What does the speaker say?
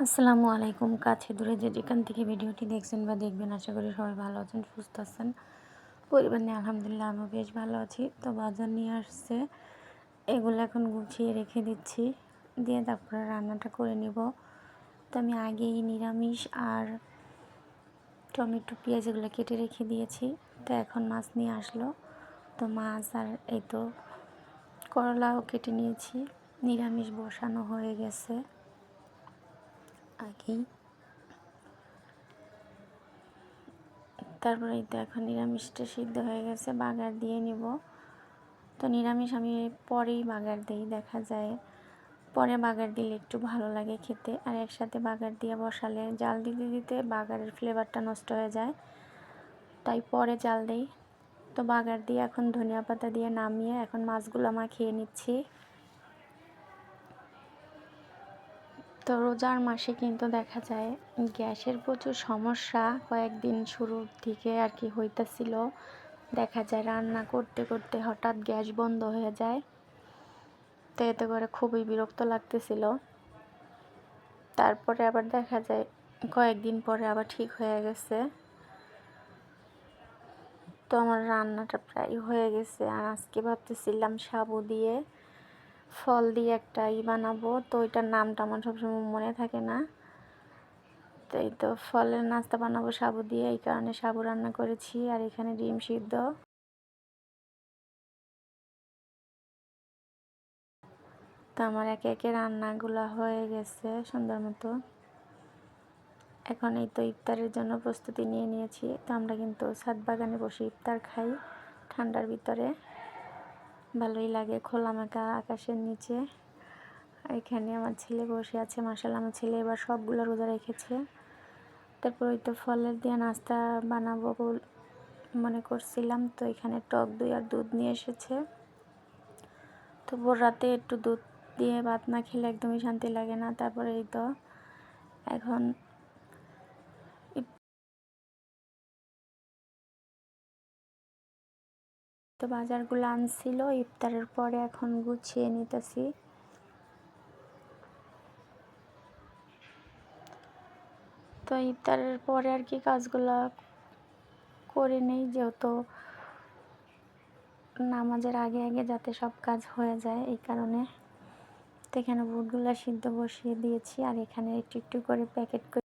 আসসালামু আলাইকুম। কাছে দূরে যে যেখান থেকে ভিডিওটি দেখছেন বা দেখবেন, আশা করি সবাই ভালো আছেন, সুস্থ আছেন। পরিবার নিয়ে আলহামদুলিল্লাহ আমি বেশ ভালো আছি। তো বাজার নিয়ে আসছে, এগুলো এখন গুছিয়ে রেখে দিচ্ছি, দিয়ে তারপরে রান্নাটা করে নিব। তো আমি আগেই নিরামিষ আর টমেটো পেঁয়াজ এগুলো কেটে রেখে দিয়েছি। তো এখন মাছ নিয়ে আসলো, তো মাছ আর এই তো করলাও কেটে নিয়েছি। নিরামিষ বসানো হয়ে গেছে আগেই। তারপরে এই তো এখন নিরামিষটা সিদ্ধ হয়ে গেছে, বাগার দিয়ে নিব। তো নিরামিষ আমি পরেই বাগার দিই, দেখা যায় পরে বাগার দিলে একটু ভালো লাগে খেতে, আর একসাথে বাগার দিয়ে বসালে জাল দিতে দিতে বাগারের ফ্লেভারটা নষ্ট হয়ে যায়, তাই পরে জাল দিই। তো বাগার দিয়ে এখন ধনিয়া পাতা দিয়ে নামিয়ে এখন মাছগুলো মাখিয়ে নিচ্ছি। তো রোজার মাসে কিন্তু দেখা যায় গ্যাসের প্রচুর সমস্যা, কয়েকদিন শুরুর দিকে আর কি হইতেছিল। দেখা যায় রান্না করতে করতে হঠাৎ গ্যাস বন্ধ হয়ে যায়, তো এতে করে খুবই বিরক্ত লাগতেছিল। তারপরে আবার দেখা যায় কয়েকদিন পরে আবার ঠিক হয়ে গেছে। তো আমার রান্নাটা প্রায় হয়ে গেছে, আর আজকে ভাবতেছিলাম সাবু দিয়ে ফল দিয়ে একটা বানাবো, তো ওইটার নামটা আমার সবসময় মনে থাকে না। তো এই তো ফলের নাস্তা বানাবো সাবু দিয়ে, এই কারণে সাবু রান্না করেছি, আর এখানে ডিম সিদ্ধ। তো আমার একে একে রান্নাগুলো হয়ে গেছে সুন্দর মতো। এখন এই তো ইফতারের জন্য প্রস্তুতি নিয়ে নিয়েছি। তো আমরা কিন্তু ছাদ বাগানে বসে ইফতার খাই ঠান্ডার ভিতরে, ভালোই লাগে খোলামেলা আকাশের নিচে। এখানে আমার ছেলে বসে আছে, মাশাআল্লাহ আমার ছেলে এবার সবগুলো রোজা রেখেছে। তারপর ওই তো ফলের দিয়ে নাস্তা বানাবো মনে করছিলাম। তো এখানে টক দই আর দুধ নিয়ে এসেছে। তো ভোর রাতে একটু দুধ দিয়ে ভাত না খেলে একদমই শান্তি লাগে না। তারপরে এই তো এখন তো বাজারগুলো আনছিল ইফতারের পরে, এখন গুছিয়ে নিতেছি। তো ইফতারের পরে আর কি কাজগুলো করে নেই, যেহেতু নামাজের আগে আগে যাতে সব কাজ হয়ে যায় এই কারণে। তো এখানে বুটগুলো সিদ্ধ বসিয়ে দিয়েছি, আর এখানে একটু একটু করে প্যাকেট করে